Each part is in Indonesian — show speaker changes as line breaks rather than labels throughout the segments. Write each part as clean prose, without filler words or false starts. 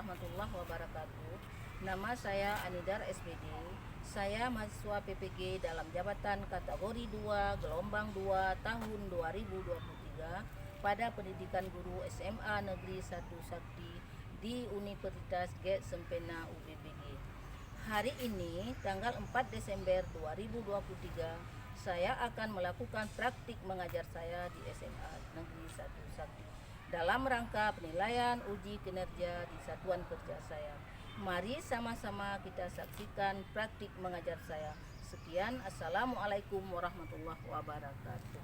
warahmatullahi wabarakatuh. Nama saya Anidar SPD. Saya mahasiswa PPG dalam jabatan kategori 2 gelombang 2 tahun 2023 pada pendidikan guru SMA Negeri 1 Sakti di Universitas G. Sempena UPBG. Hari ini tanggal 4 Desember 2023 saya akan melakukan praktik mengajar saya di SMA Negeri 1 Sakti dalam rangka penilaian uji kinerja di satuan kerja saya. Mari sama-sama kita saksikan praktik mengajar saya. Sekian, Assalamualaikum warahmatullahi wabarakatuh.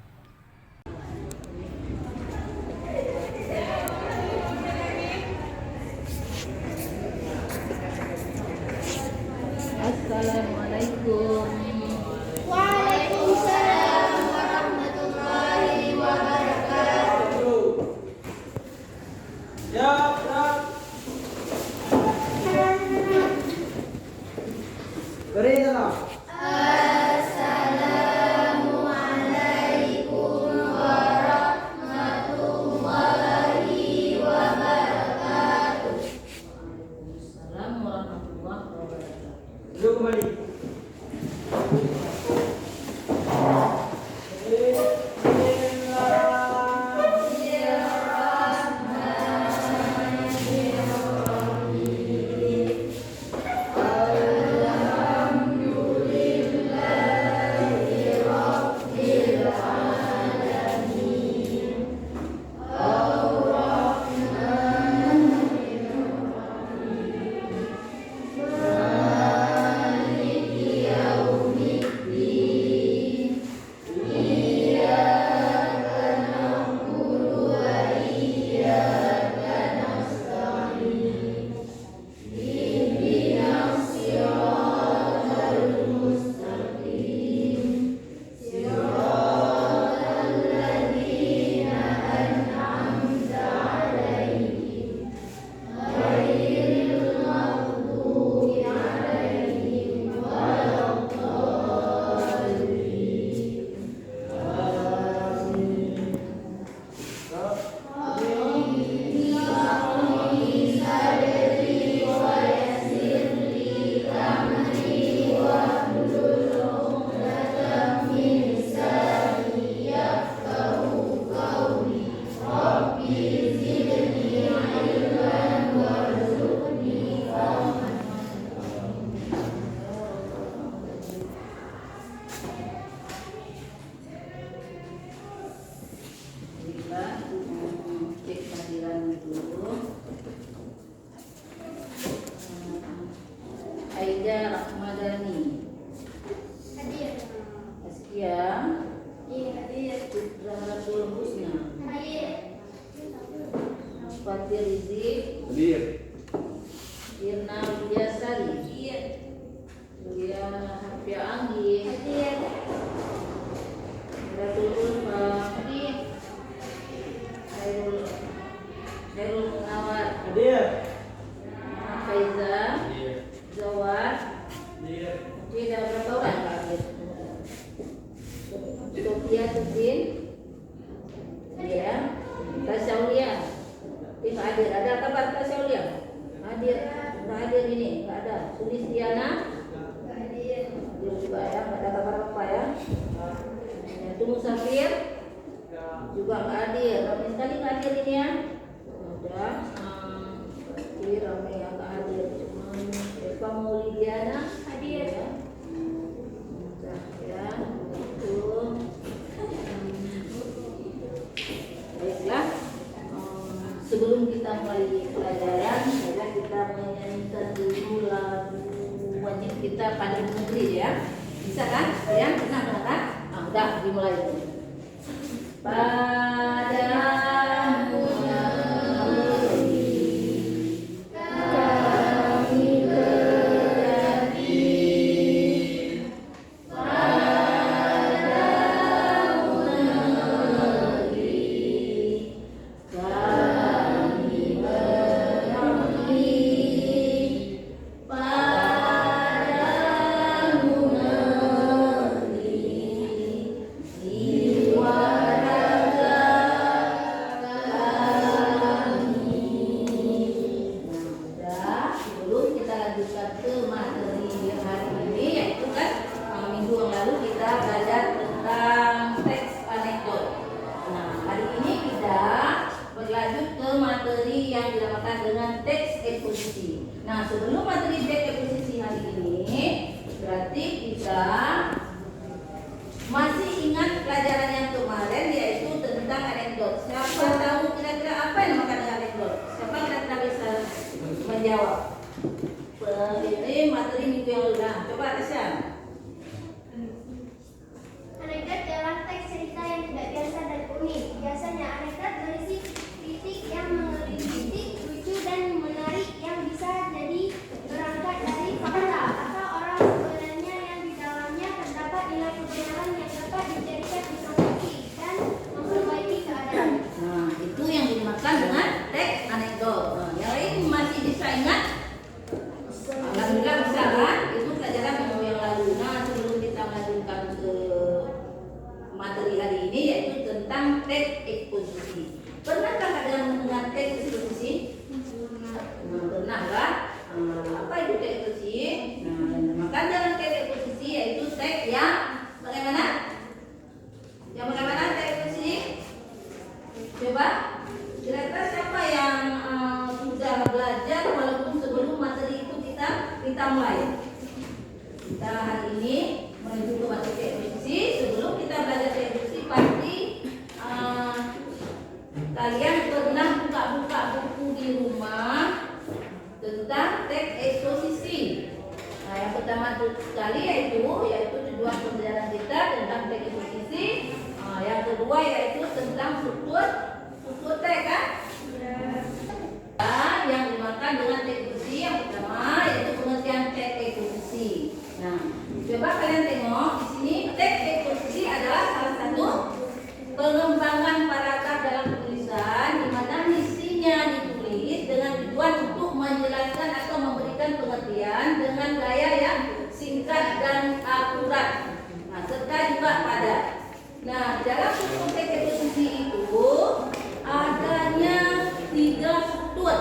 Assalamualaikum.
Waalaikumsalam warahmatullahi wabarakatuh.
Ya, beri dalam.
Assalamualaikum warahmatullahi wabarakatuh.
Waalaikumsalam warahmatullahi wabarakatuh.
Duduk kembali.
Cek hadiran dulu. Aida Rahmadani,
Hadir.
Askia
Hadir.
Putratul Husna,
Hadir.
Fatir Rizik,
Hadir.
Irna Widyasari,
Hadir.
Julia Hafia Anggi,
Hadir.
Ratul Ulfa,
Hadir.
Khairul Munawar,
Hadir.
Faiza,
Hadir.
Zawad.
Hadir.
Tidak berapa orang Kak Hadir? Sofia Tudin, ya, Tasaulia, tidak hadir. Ada kabar Tasaulia? Hadir, nggak hadir ini, nggak ada. Sulistiana,
Hadir.
hadir juga ya, nggak ada kabar apa ya. Itu Musafir, juga nggak hadir. Ramai sekali nggak hadir ini ya. Ada, berarti ramai yang nggak hadir. Cuman Eva Maulidiana
Hadir.
ya. Ya, itu. Baiklah, sebelum kita mulai pelajaran, kita menyanyikan dulu lagu wajib kita pada negeri ya. Bisa kan? Ya, pernah kan? Udah dimulai. Padamu kami berbakti. Padamu negeri, jiwa raga yang dinamakan dengan teks eksposisi. Nah, sebelum materi teks eksposisi hari ini, berarti kita masih ingat pelajaran yang kemarin, yaitu tentang anekdot. Siapa tahu kira-kira apa yang dinamakan anekdot? Siapa kira-kira bisa menjawab? Ini materi minggu yang lalu. Nah, coba Tasya.
Anekdot adalah teks cerita yang tidak biasa dan unik. Biasanya anekdot berisi titik yang mengeritik, lucu dan menarik yang bisa jadi berangkat dari fakta atau orang sebenarnya yang di dalamnya terdapat nilai kebenaran yang dapat dijadikan introspeksi dan memperbaiki keadaan.
Nah, itu yang dinamakan dengan teks anekdot. Nah, yang lain masih bisa ingat? Alhamdulillah bisa kan? Itu pelajaran minggu yang lalu. Nah, sebelum kita melanjutkan ke materi hari ini, yaitu tentang teks eksposisi. Pernahkah kalian mendengar teks eksposisi? Nah, pernah kan? Apa itu teks eksposisi? Nah, yang dinamakan dengan teks eksposisi yaitu teks yang bagaimana? Yang bagaimana teks eksposisi? Coba, kira-kira siapa yang sudah belajar walaupun sebelum materi itu kita mulai? Kita hari ini menuju ke materi teks eksposisi. Sebelum kita belajar teks eksposisi, pasti kalian pernah buka-buka buku di rumah tentang teks eksposisi. Nah, yang pertama sekali yaitu tujuan pembelajaran kita tentang teks eksposisi. Yang kedua yaitu tentang struktur teks kan? Yang dimakan dengan teks eksposisi yang pertama yaitu pengertian teks eksposisi. Nah, coba kalian tengok di sini, teks eksposisi adalah salah satu pengembangan paragraf dalam tulisan di mana isinya ditulis dengan tujuan untuk menjelaskan atau memberikan pengertian dengan gaya yang singkat dan akurat. Nah, serta juga padat. Nah, dalam struktur teks eksposisi itu adanya 3 struktur.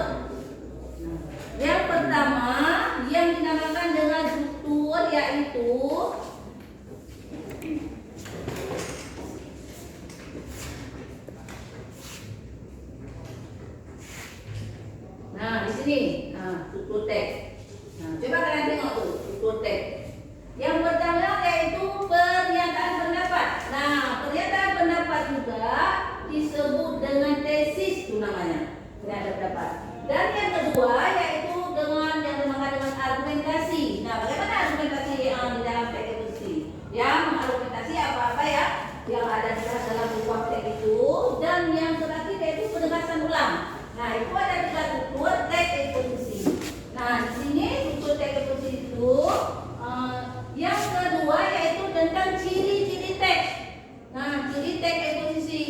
Yang pertama yang dinamakan dengan struktur yaitu di sini. Struktur teks. Nah, coba kalian tengok tuh struktur teks. Yang pertama yaitu pernyataan pendapat. Nah, pernyataan pendapat juga disebut dengan tesis itu namanya. Pernyataan pendapat. Dan yang kedua yaitu dengan yang dinamakan dengan argumentasi. Nah, bagaimana argumentasi di dalam teks eksposisi? Yang mengargumentasi apa-apa ya yang ada dalam buku teks itu. Dan yang terakhir yaitu penegasan ulang. Nah, itu ada 3 struktur teks eksposisi. Nah, di sini struktur teks eksposisi itu yang kedua yaitu tentang ciri-ciri teks. Nah, ciri teks eksposisi.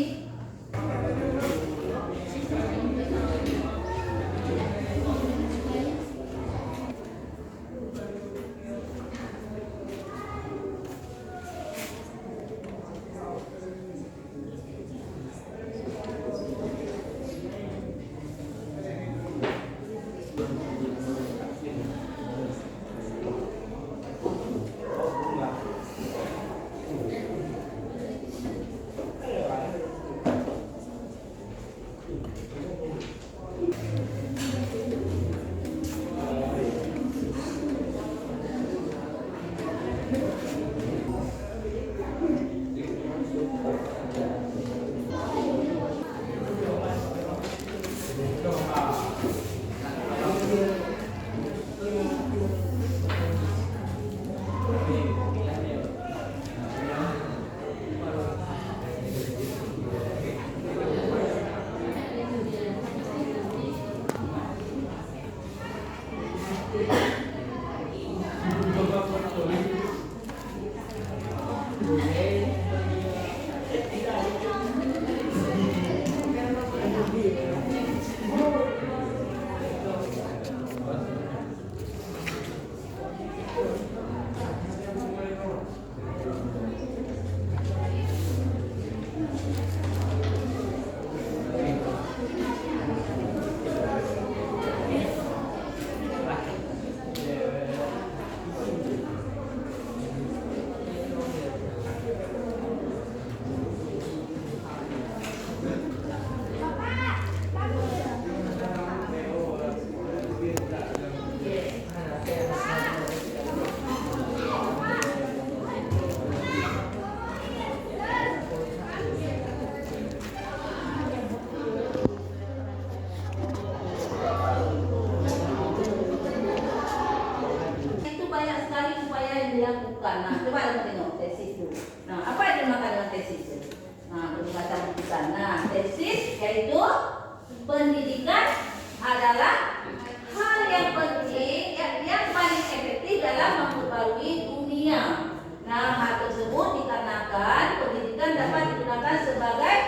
pendidikan adalah hal yang penting yang paling efektif dalam memperbarui dunia. Nah, hal tersebut dikarenakan pendidikan dapat digunakan sebagai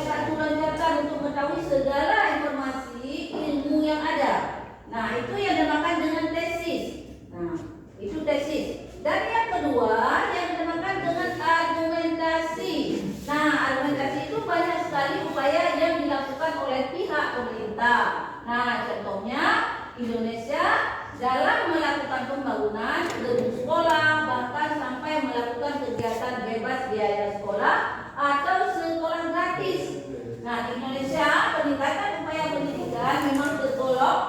batu loncatan untuk mengetahui segala informasi ilmu yang ada. Nah, itu yang dinamakan dengan tesis. Nah, itu tesis. Dan yang kedua yang dinamakan dengan argumentasi. Nah, argumentasi itu banyak sekali upaya yang dilakukan oleh pihak pemerintah. Nah, contohnya Indonesia dalam melakukan pembangunan gedung sekolah, bahkan sampai melakukan kegiatan bebas biaya sekolah atau sekolah gratis. Nah, di Indonesia peningkatan upaya pendidikan memang tergolong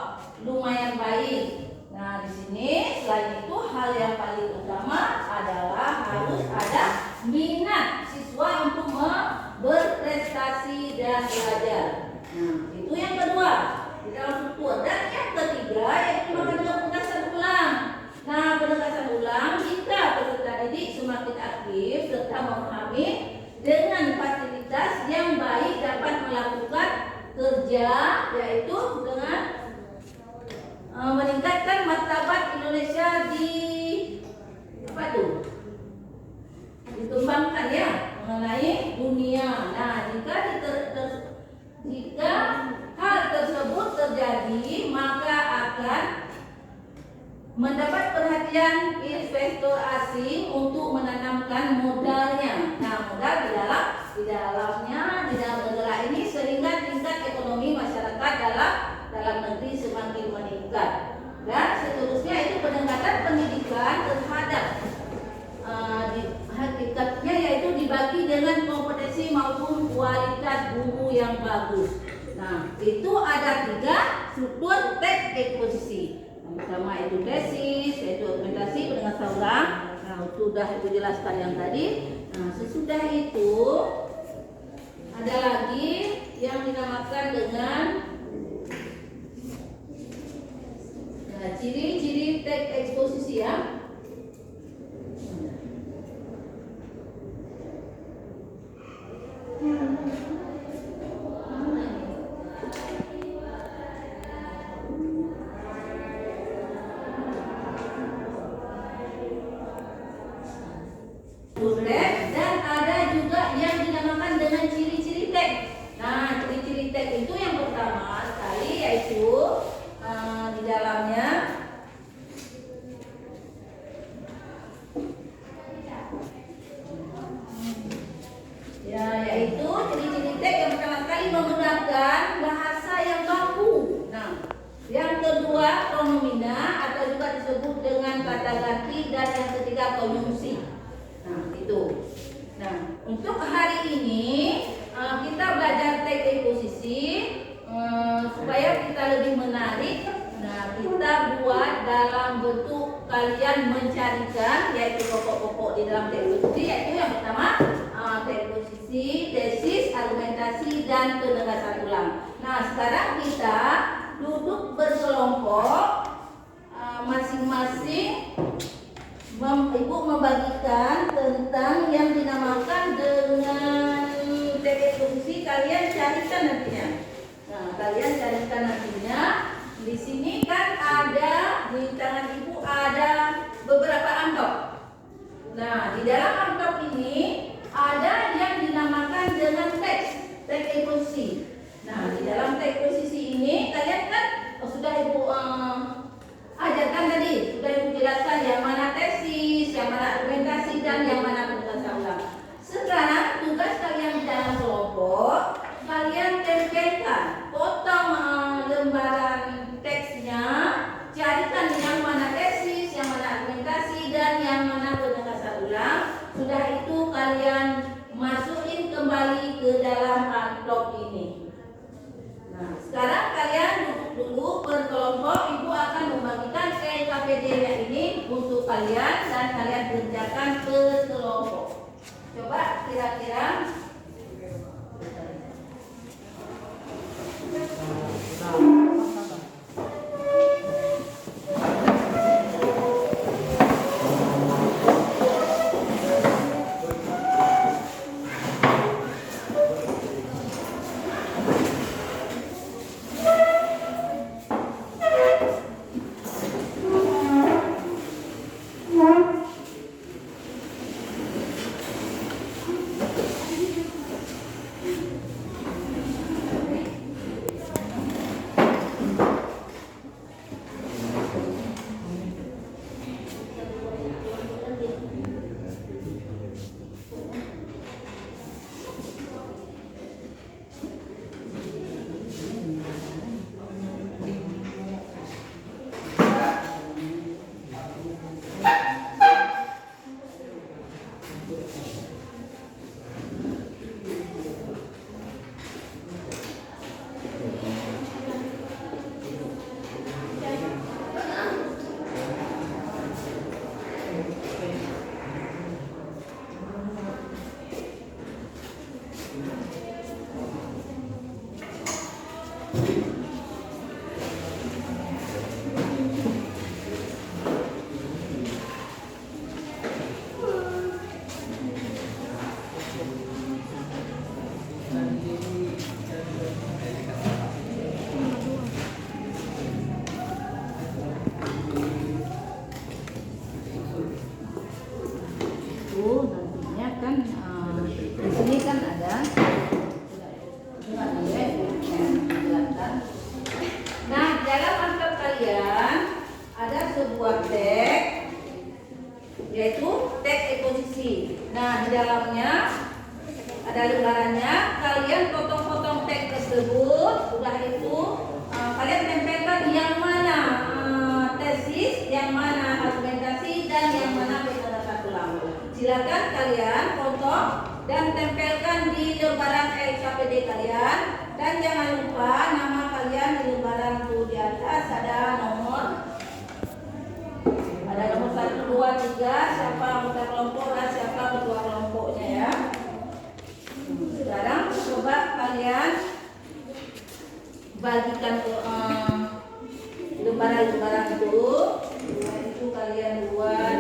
lumayan baik. Nah, di sini selain itu hal yang paling utama adalah harus ada minat siswa untuk berprestasi dan belajar. Nah, itu yang kedua di dalam struktur. Dan yang ketiga yaitu penegasan ulang. Nah, penegasan ulang jika peserta didik semakin aktif serta memahami dengan fasilitas yang baik dapat melakukan kerja yaitu dengan meningkatkan martabat Indonesia di dikembangkan ya mengenai dunia. Nah, jika hal tersebut terjadi maka akan mendapat perhatian investor asing untuk menanamkan modalnya. Nah, modal di dalam negara ini sehingga tingkat ekonomi masyarakat dalam negeri semakin meningkat. Dan seterusnya itu pendekatan pendidikan terhadap hakikatnya yaitu dibagi dengan kompetensi maupun kualitas guru yang bagus. Nah, itu ada 3 struktur teks eksposisi. Yang pertama itu tesis, yaitu argumentasi, penegasan ulang. Nah, sudah itu jelaskan yang tadi. Nah, sesudah itu ada lagi yang dinamakan dengan ciri-ciri teks eksposisi ya. Dan ada juga yang dinamakan dengan ciri-ciri teks. Nah, ciri-ciri teks itu yang pertama sekali yaitu di dalamnya yaitu ciri-ciri teks yang pertama sekali menggunakan bahasa yang baku. Nah, yang kedua pronomina atau juga disebut dengan kata ganti, dan yang ketiga konjungsi. Nah, itu. Nah, untuk hari ini kita belajar teks eksposisi supaya kita lebih menarik. Nah, kita buat dalam bentuk kalian mencarikan yaitu pokok-pokok di dalam teks eksposisi, yaitu yang pertama teks eksposisi, tesis, argumentasi, dan penegasan ulang. Nah, sekarang kita duduk berkelompok masing-masing. Ibu membagikan tentang yang dinamakan dengan teks eksposisi. Kalian carikan nantinya. Nah, kalian carikan nantinya. Di sini kan ada di tangan ibu ada beberapa amplop. Nah, di dalam amplop ini ada yang dinamakan dengan teks eksposisi. Nah, di dalam teks eksposisi ini kalian kan sudah ibu ajarkan tadi, sudah ibu jelaskan yang mana tesis, yang mana argumentasi, dan yang mana penegasan ulang. Sekarang tugas kalian di dalam kelompok, kalian tempel Itu nantinya kan di sini kan ada dijelaskan. Nah, dalam angkat kalian ada sebuah tag, yaitu tag eksposisi. Nah, di dalamnya ada lembarannya. Kalian potong-potong tag tersebut. Sudah itu kalian tempelkan yang mana tesis, yang mana argumentasi, dan yang mana metode ulang. Silakan kalian potong dan tempelkan di lembaran LKPD kalian. Dan jangan lupa nama kalian di lembaran itu di atas ada nomor 1, 2, 3, siapa anggota kelompok dan siapa ketua kelompoknya ya. Sekarang coba kalian bagikan ke lembaran-lembaran itu kalian buat.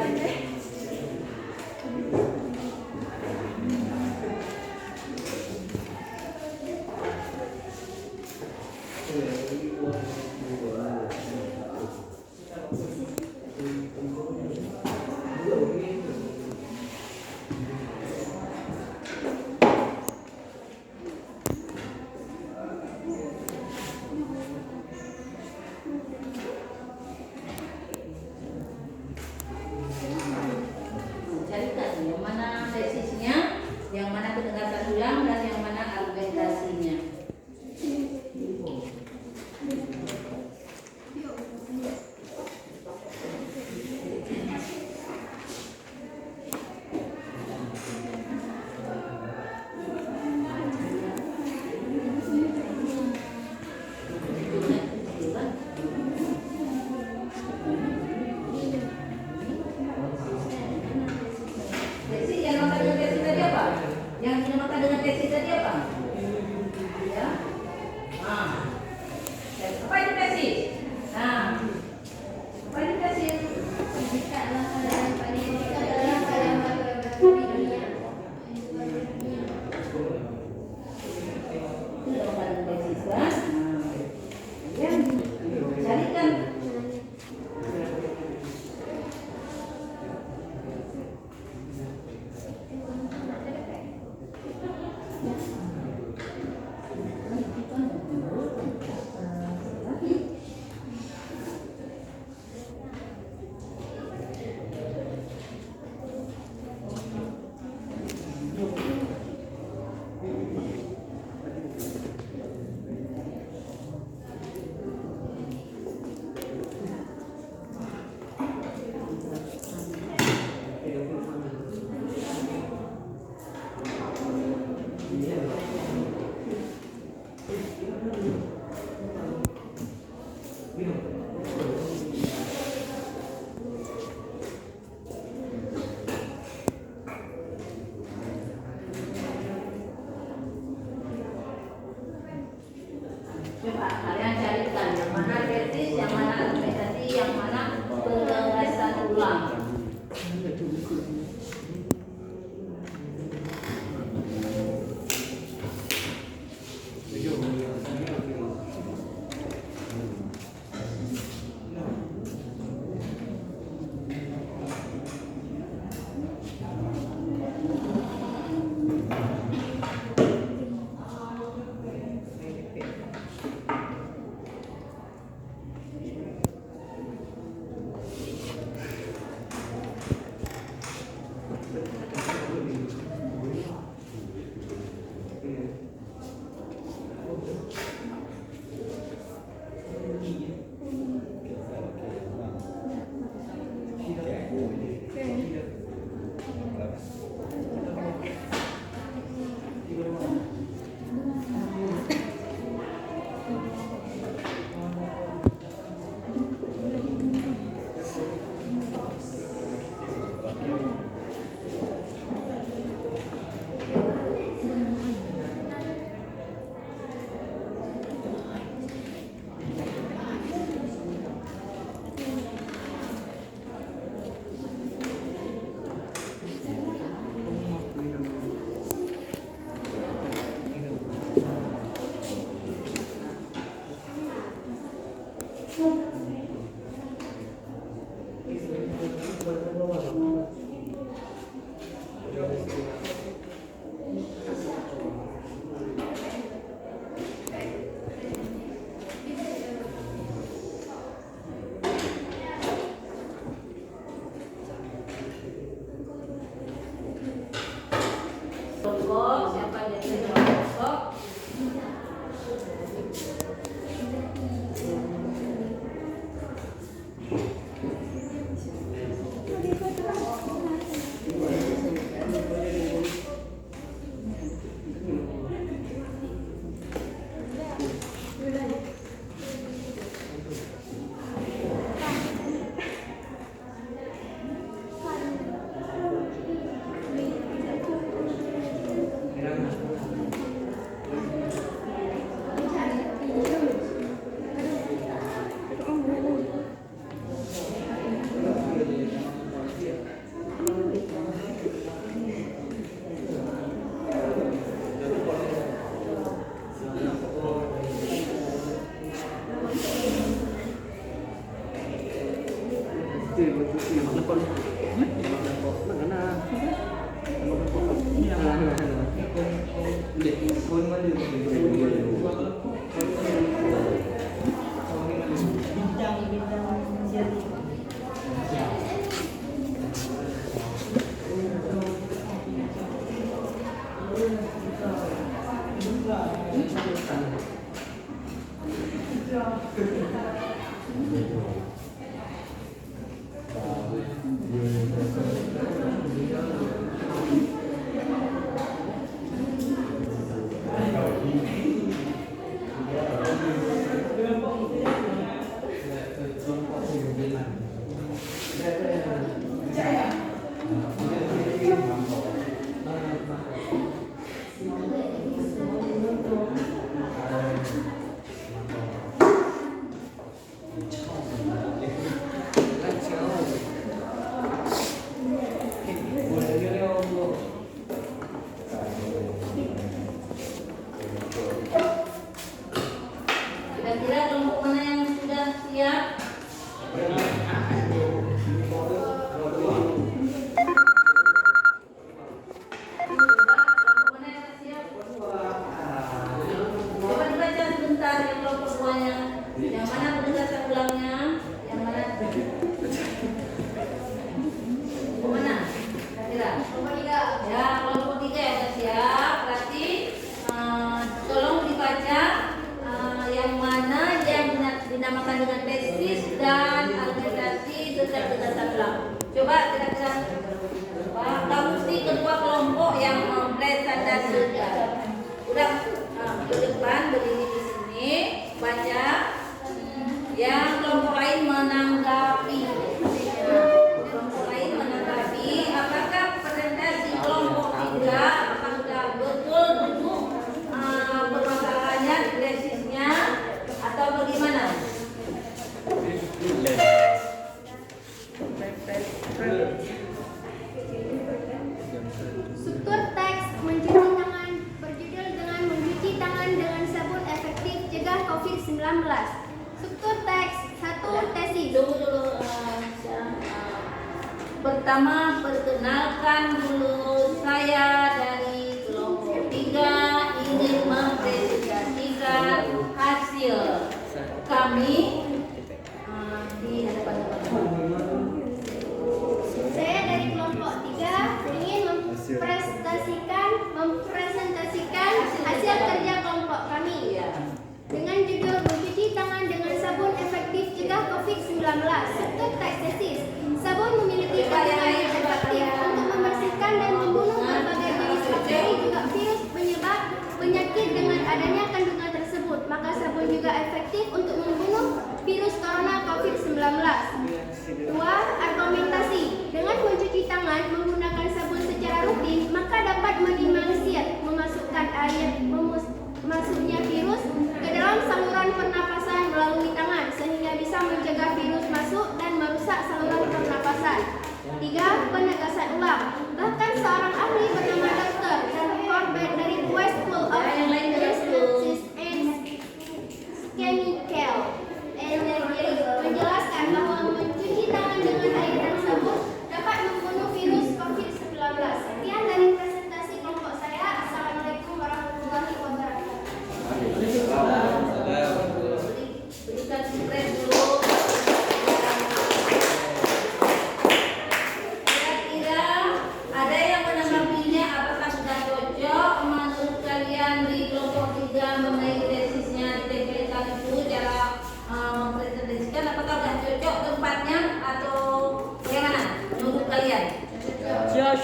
Carikan yang mana tesisnya, yang mana pendekatan ulang, dan yang mana argumentasinya. Tesis yang makan dengan tesis tadi apa? Yang dinamakan dengan tesis tadi apa? Ya. Nah. Apa itu tesis? Nah. Apa itu tesis? Itu dinamakan tesis kan? Ya. Carikan. Coba kalian carikan yang mana tesis, yang mana argumentasi, yang mana penjelasan ulang. Kelompok, siapa yang jadi kelompok? Kira-kira kelompok mana yang sudah siap? Kelompok mana yang siap? Coba dibaca sebentar yang kelompok duanya. Yang mana penugasan ulangnya? Yang mana? Kelompok mana? Kira?
Kelompok 3.
Ya, kelompok 3 yang sudah siap. Berarti tolong dibaca yang mana yang dinamakan dengan tesis dan argumentasi serta penugasan ulang. Coba kira-kira kamu sih kedua kelompok yang mempresentasikan. Udah ke depan berdiri di sini baca. Yang kelompok lain menanggapi. Kelompok lain menanggapi. Apakah presentasi kelompok 3 apakah sudah betul duduk permasalahannya, tesisnya atau bagaimana?
Struktur teks mencuci tangan berjudul dengan mencuci tangan dengan sabun efektif cegah COVID-19. Struktur teks 1 tesis.
Tunggu dulu. Pertama perkenalkan dulu, saya dari kelompok 3 ingin mempresentasikan hasil kami di hadapan teman-teman.
Saya dari kelompok 3 ingin mempresentasikan hasil kerja kelompok kami dengan judul mencuci tangan dengan sabun efektif cegah COVID-19. Struktur teks tesis. Sabun memiliki kandungan yang efektif untuk membersihkan dan membunuh berbagai jenis bakteri juga virus penyebab penyakit. Dengan adanya kandungan tersebut, maka sabun juga efektif untuk membunuh virus corona COVID-19. 2. Argumentasi. Dengan mencuci tangan menggunakan sabun secara rutin, maka dapat minimalisir memasukkan air masuknya virus ke dalam saluran pernapasan melalui tangan, sehingga bisa mencegah virus masuk dan merusak saluran pernapasan. 3. Penegasan ulang. Bahkan seorang ahli bernama Dr. Dan Corbett dari West School of Substances and Chemical Engineering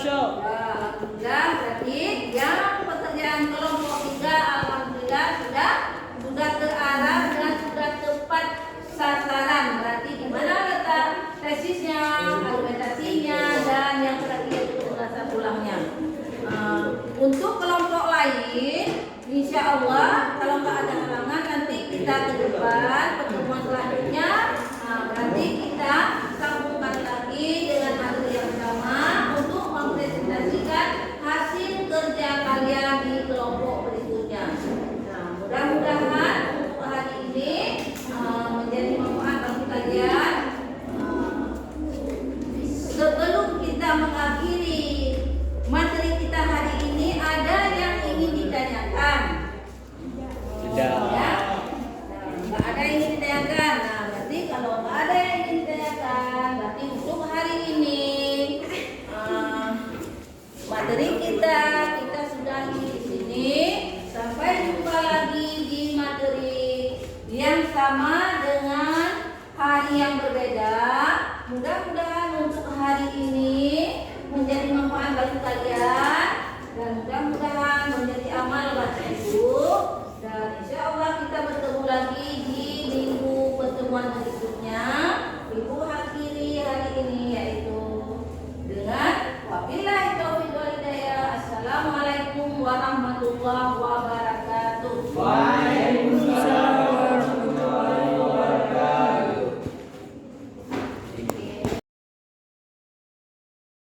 Alhamdulillah, berarti yang pekerjaan kelompok 3 alhamdulillah sudah terarah dan sudah tepat sasaran. Berarti di mana letak tesisnya, argumentasinya, dan yang terakhir itu penjelasan ulangnya. Untuk kelompok lain, insya Allah kalau nggak ada halangan nanti kita ke depan pertemuan selanjutnya. Berarti kita sambungkan lagi dengan materi yang sama untuk mempresentasikan hasil kerja kalian di kelompok berikutnya. Nah, mudah-mudahan untuk hari ini menjadi manfaat bagi kalian. Sebelum kita mengakhiri materi kita hari ini, ada yang ingin ditanyakan?
Tidak.
Ya? Nggak ada yang ingin ditanyakan. Nah, berarti kalau nggak ada yang ingin ditanyakan, berarti untuk hari ini materi kita sudahi di sini. Sampai jumpa lagi di materi yang sama dengan hari yang berbeda. Mudah-mudahan untuk hari ini menjadi manfaat bagi kalian dan mudah-mudahan menjadi amal bagi ibu. Dan insya Allah kita bertemu lagi di minggu pertemuan berikutnya. Ibu akhiri hari ini yaitu dengan wabillahi taufiq wal hidayah. Assalamualaikum warahmatullahi wabarakatuh.